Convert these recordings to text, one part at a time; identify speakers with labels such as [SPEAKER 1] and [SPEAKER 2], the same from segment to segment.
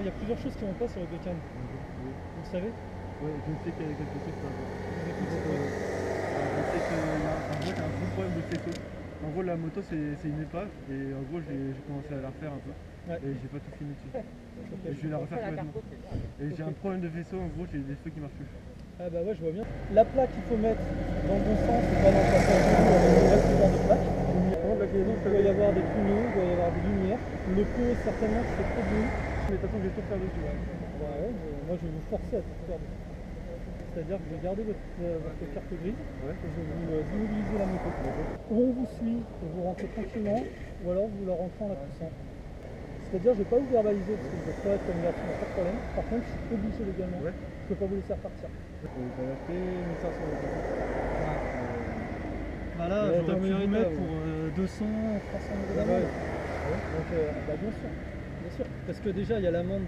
[SPEAKER 1] il y a plusieurs choses qui vont pas sur le bécane. Vous le savez?
[SPEAKER 2] Ouais, je sais qu'il y a quelque chose par rapport. Je sais qu'il y a un gros problème de faisceau. En gros, la moto c'est une épave et en gros j'ai commencé à la refaire un peu. Ouais. Et j'ai pas tout fini dessus. Et je vais la refaire complètement. Et j'ai un problème de vaisseau, en gros j'ai des feux qui marchent plus.
[SPEAKER 1] Ah bah ouais, je vois bien. La plaque qu'il faut mettre dans le bon sens, c'est pas dans le passage de de plaque. Il doit y avoir des tuyaux, il doit y avoir des lumières. Le feu, certainement, c'est trop bleu.
[SPEAKER 2] Mais de toute façon, je vais tout faire dessus.
[SPEAKER 1] Ouais, moi je vais vous forcer à tout faire dessus. C'est-à-dire que je vais garder votre carte grise, ouais. Et je vais vous immobiliser la moto. Ou on vous suit, et vous rentrez tranquillement, ou alors vous la rentrez en la poussant. C'est-à-dire que je ne vais pas vous verbaliser parce que vous êtes correct comme garçon, pas de problème. Par contre, je suis obligé légalement, ouais. Je ne peux pas vous laisser repartir.
[SPEAKER 2] Vous avez acheté 1500 euros.
[SPEAKER 1] Bah là, j'aurais pu vous mettre pour 200, 300 euros d'amende. Ouais. Donc, bah bien sûr. Parce que déjà, il y a l'amende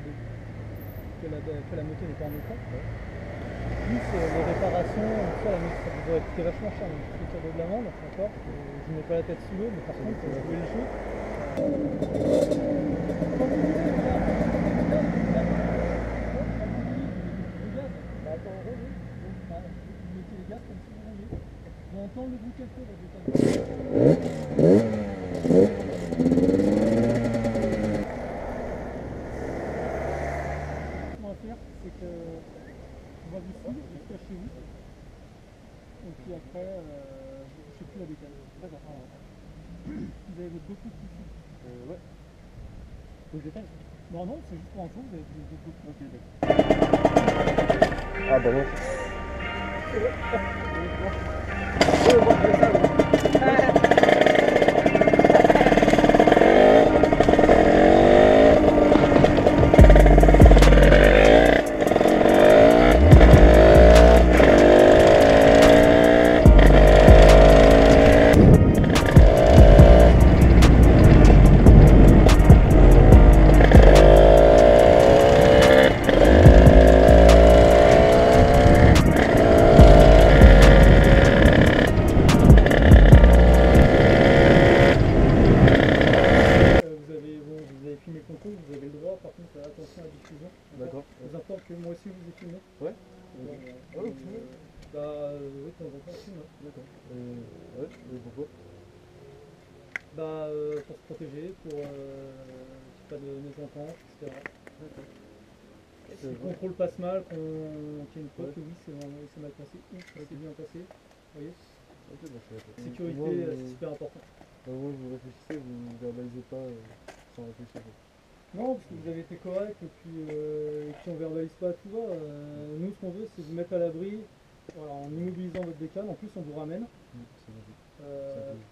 [SPEAKER 1] que la moto n'est pas en état. Ouais. Plus les réparations, ça, la moto, ça pourrait coûter vachement cher. Donc, je fais cadeau de l'amende, d'accord. Je ne mets pas la tête sous l'eau, mais par contre, vous pouvez le jouer. On entend le bout quelque chose. Ce qu'on va faire, c'est que on va vous suivre jusqu'à chez vous. Et puis après, je sais plus la bécane. D'accord. Vous avez votre beaucoup de tissus. Ouais. Faut que je détaille. Non, c'est juste pour un tour, vous avez votre beaucoup. Ok, d'accord.
[SPEAKER 2] Ah bah ouais.
[SPEAKER 1] Vous avez le droit, par contre, attention à la diffusion.
[SPEAKER 2] D'accord.
[SPEAKER 1] Vous importe que moi aussi vous ai filmé.
[SPEAKER 2] Ouais.
[SPEAKER 1] Oui, de temps en temps, on filme.
[SPEAKER 2] D'accord. Ouais, mais pourquoi?
[SPEAKER 1] Pour se protéger, pour qu'il n'y ait pas de mésentente, etc. D'accord. Si le contrôle passe mal, qu'il y ait une preuve que oui, c'est mal passé, ou c'est bien passé. Vous voyez? Sécurité, c'est super important.
[SPEAKER 2] Moi, vous réfléchissez, vous ne verbalisez pas sans réfléchir.
[SPEAKER 1] Non, parce que vous avez été correct et puis on ne verbalise pas tout va. Nous, ce qu'on veut, c'est vous mettre à l'abri, voilà, en immobilisant votre bécane. En plus, on vous ramène.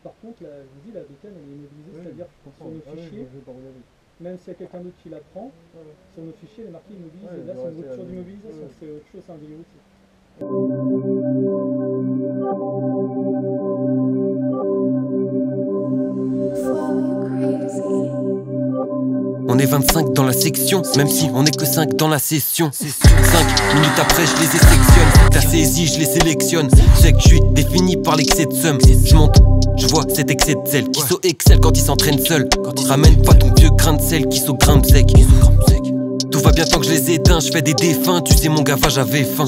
[SPEAKER 1] Par contre, je vous dis, la bécane, elle est immobilisée, c'est-à-dire sur nos fichiers, même s'il y a quelqu'un d'autre qui la prend, sur nos fichiers, elle est marquée immobilisée. Là, c'est une voiture d'immobilisation, c'est autre chose, c'est un délit routier.
[SPEAKER 3] On est 25 dans la section, même si on est que 5 dans la session. 5 minutes après, je les sélectionne. T'as saisi, je les sélectionne. Je sais que je suis défini par l'excès de somme. Je monte, je vois cet excès de sel qui saut excelle quand il s'entraîne seul. Ramène pas ton vieux grain de sel qui saut grimpe sec. Tout va bien tant que je les éteins, je fais des défunts. Tu sais mon gaffa, j'avais faim.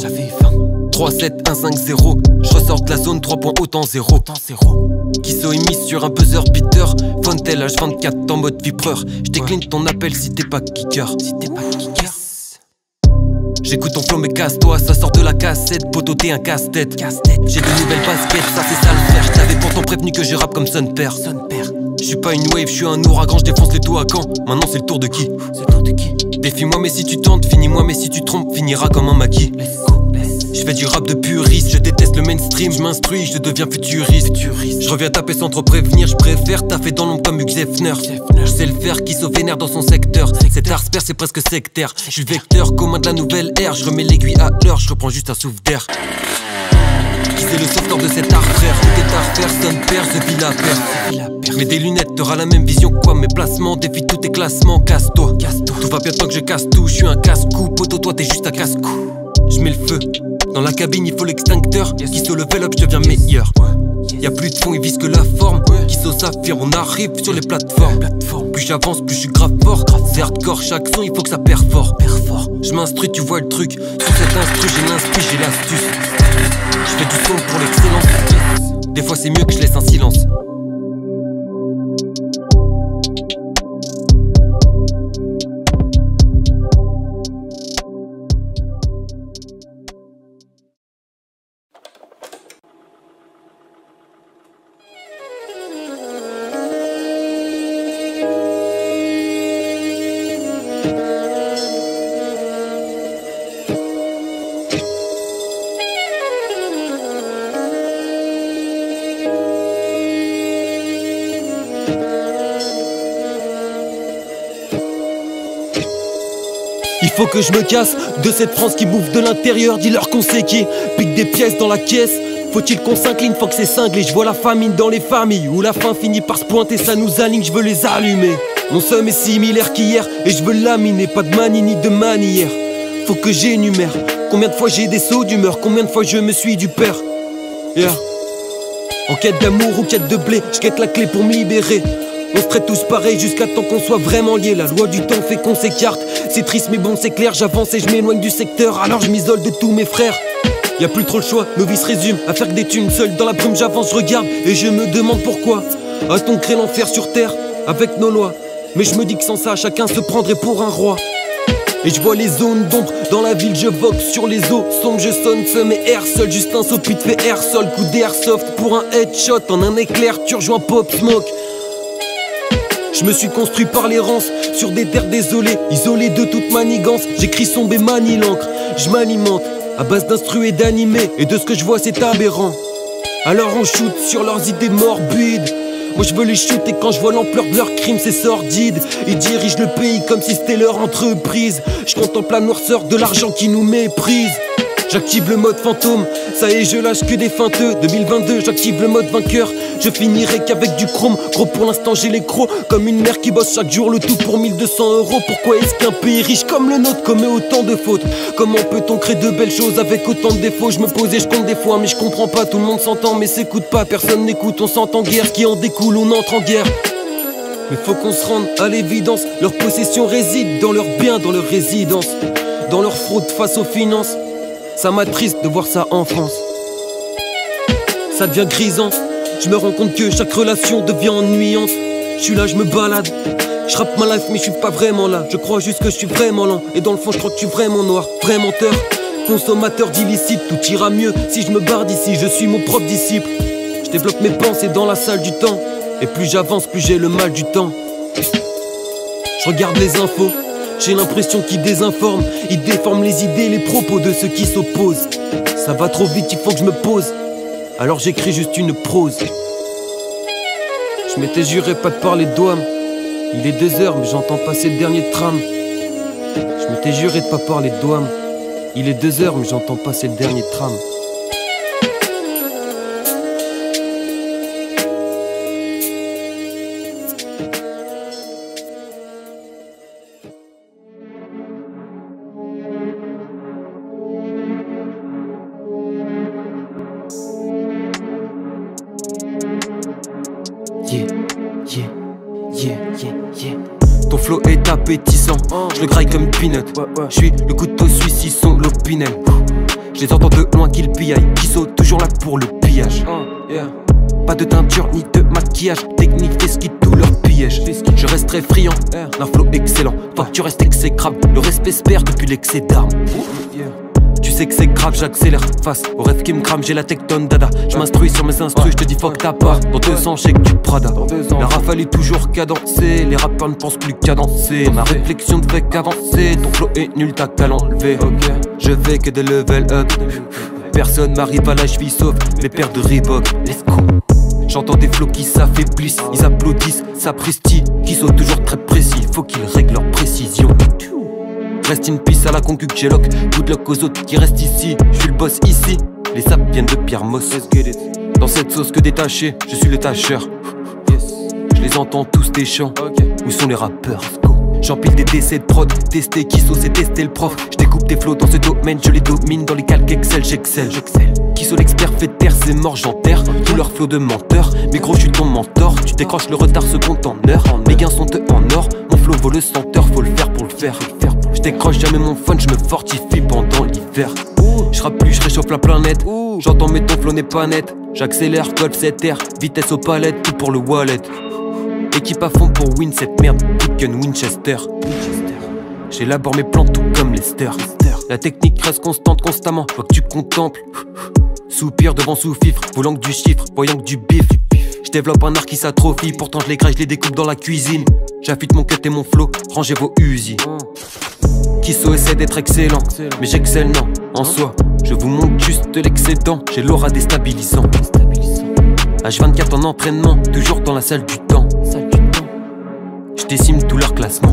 [SPEAKER 3] 3, 7, 1, 5, 0. Je ressors de la zone 3 points autant 0. Qui saut émise sur un buzzer beater. Fontel H24 en mode vibreur. Je décline ton appel si t'es pas kicker. J'écoute ton flow mais casse-toi, ça sort de la cassette. Poto t'es un casse-tête. J'ai de nouvelles baskets, ça c'est ça le faire. J't'avais pourtant prévenu que je rappe comme son père. J'suis pas une wave, j'suis un ouragan, j'défonce les toits à Caen. Maintenant c'est le tour de qui? Défie-moi mais si tu tentes, finis-moi mais si tu trompes, finira comme un maquis. Je fais du rap de puriste, je déteste le mainstream, je m'instruis, je deviens futuriste. Je reviens taper sans trop prévenir, je préfère taffer dans l'ombre comme Hugh Hefner. Je sais le faire, qui se vénère dans son secteur. Cet arsper c'est presque sectaire. Je suis le vecteur commun de la nouvelle ère, je remets l'aiguille à l'heure, je reprends juste un souffle d'air. Qui c'est le sauveteur de cet art frère? Tout est à refaire, son père, je vis la paire. Mets des lunettes, t'auras la même vision que quoi. Mes placements, défie tous tes classements, casse-toi. Tout va bien tant que je casse tout, je suis un casse-cou. Poto toi t'es juste un casse-cou. Je mets le feu, dans la cabine il faut l'extincteur. Qui se level up, je deviens meilleur. Y'a plus de fond, ils visent que la forme. Kisso s'affirme, on arrive sur les plateformes. Plus j'avance, plus je suis grave fort. C'est hardcore, chaque son, il faut que ça perfore. Je m'instruis, tu vois le truc. Sur cet instru, j'ai l'inspi, j'ai l'astuce. Je fais du son pour l'excellence. Des fois c'est mieux que je laisse un silence. Il faut que je me casse de cette France qui bouffe de l'intérieur. Dis-leur qu'on sait qui pique des pièces dans la caisse. Faut-il qu'on s'incline, faut que c'est cinglé. Je vois la famine dans les familles où la faim finit par se pointer, ça nous aligne, je veux les allumer. Mon somme est similaire qu'hier et je veux laminer, pas de manie ni de manière. Faut que j'énumère combien de fois j'ai des sauts d'humeur, combien de fois je me suis du père. En quête d'amour ou quête de blé, je quête la clé pour me libérer. On se traite tous pareil jusqu'à temps qu'on soit vraiment liés. La loi du temps fait qu'on s'écarte. C'est triste mais bon c'est clair, j'avance et je m'éloigne du secteur. Alors je m'isole de tous mes frères. Y'a plus trop le choix, nos vies se résument à faire que des thunes. Seul dans la brume j'avance, je regarde et je me demande pourquoi a-t-on créé l'enfer sur terre avec nos lois. Mais je me dis que sans ça chacun se prendrait pour un roi. Et je vois les zones d'ombre dans la ville, je vogue sur les eaux sombres, je sonne seum et air seul, juste un saut puis de fait air sol, coup d'airsoft pour un headshot, en un éclair tu rejoins Pop Smoke. Je me suis construit par l'errance sur des terres désolées, isolé de toute manigance, j'écris sombre et manie l'encre, je m'alimente à base d'instru et d'animé, et de ce que je vois c'est aberrant. Alors on shoot sur leurs idées morbides. Moi je veux les shooter quand je vois l'ampleur de leurs crimes, c'est sordide. Ils dirigent le pays comme si c'était leur entreprise. Je contemple la noirceur de l'argent qui nous méprise. J'active le mode fantôme, ça y est je lâche que des feinteux. 2022 j'active le mode vainqueur. Je finirai qu'avec du chrome. Gros pour l'instant j'ai les crocs. Comme une mère qui bosse chaque jour, le tout pour 1200 €. Pourquoi est-ce qu'un pays riche comme le nôtre commet autant de fautes? Comment peut-on créer de belles choses avec autant de défauts? Je me pose et je compte des fois mais je comprends pas. Tout le monde s'entend mais s'écoute pas, personne n'écoute. On s'entend guerre, ce qui en découle on entre en guerre. Mais faut qu'on se rende à l'évidence, leur possession réside dans leurs biens, dans leur résidence, dans leur fraude face aux finances. Ça m'attriste de voir ça en France. Ça devient grisant. Je me rends compte que chaque relation devient ennuyante. Je suis là, je me balade. Je rappe ma life mais je suis pas vraiment là. Je crois juste que je suis vraiment lent. Et dans le fond je crois que je suis vraiment noir, vrai menteur. Consommateur d'illicite, tout ira mieux si je me barre d'ici. Je suis mon propre disciple. Je développe mes pensées dans la salle du temps. Et plus j'avance, plus j'ai le mal du temps. Je regarde les infos. J'ai l'impression qu'ils désinforment, ils déforment les idées, les propos de ceux qui s'opposent. Ça va trop vite, il faut que je me pose. Alors j'écris juste une prose. Je m'étais juré pas de parler de douane. Il est 2 h mais j'entends passer le dernier tram. Je m'étais juré de pas parler de douane. Il est 2 h mais j'entends passer le dernier tram. Ton flow est appétissant, je le graille comme une peanut. Je suis le couteau suisse, ils sont l'opinel. Je les entends de loin qu'ils pillaillent, qui sautent toujours là pour le pillage. Pas de teinture ni de maquillage, technique fait ce qui tout leur piège. Je reste très friand, d'un flow excellent. Toi tu restes exécrable, le respect se perd depuis l'excès d'armes. Tu sais que c'est grave, j'accélère face au rêve qui me crame, j'ai la tectone dada. Je m'instruis sur mes instrus, je te dis fuck ta part. Dans 2 ans, je sais que tu Prada. La rafale est toujours cadencée, les rappeurs ne pensent plus qu'à danser. Ma réflexion ne fait qu'avancer, ton flow est nul, t'as qu'à l'enlever. Je vais que de level up, personne m'arrive à la cheville sauf mes paires de Reebok. Let's go. J'entends des flows qui s'affaiblissent, ils applaudissent, s'apprécient, qui sont toujours très précis, faut qu'ils règlent leur précision. Reste in peace à la concu que j'ai lock. Good luck aux autres qui restent ici. Je suis le boss ici. Les saps viennent de Pierre Moss. Dans cette sauce que détaché, je suis le tâcheur. Je les entends tous des chants. Où sont les rappeurs? J'empile des décès de prod. Tester qui sauce et tester le prof. Je découpe tes flots dans ce domaine, je les domine. Dans les calques Excel, j'excelle. Qui sont l'expert fait taire, c'est mort, j'enterre tout leur flot de menteurs. Mais gros, je suis ton mentor, tu décroches le retard second en heure. Mes gains sont eux en or, mon flow vaut le senteur, faut le faire pour le faire. Je décroche jamais mon fun, je me fortifie pendant l'hiver. Je rappe plus, je réchauffe la planète. J'entends mais ton flow n'est pas net. J'accélère, Golf 7R, vitesse aux palettes, tout pour le wallet. Équipe à fond pour win cette merde, Big Gun Winchester. J'élabore mes plans tout comme Lester. La technique reste constante constamment, je vois que tu contemples. Soupir devant sous-fifre, voulant que du chiffre, voyant que du bif. Je développe un art qui s'atrophie, pourtant je les graille, je les découpe dans la cuisine. J'affûte mon cut et mon flow, rangez vos usines. Kisso essaie d'être excellent, mais j'excelle non, en soi. Je vous montre juste l'excédent, j'ai l'aura déstabilisant. H24 en entraînement, toujours dans la salle du temps. Je décime tout leur classement.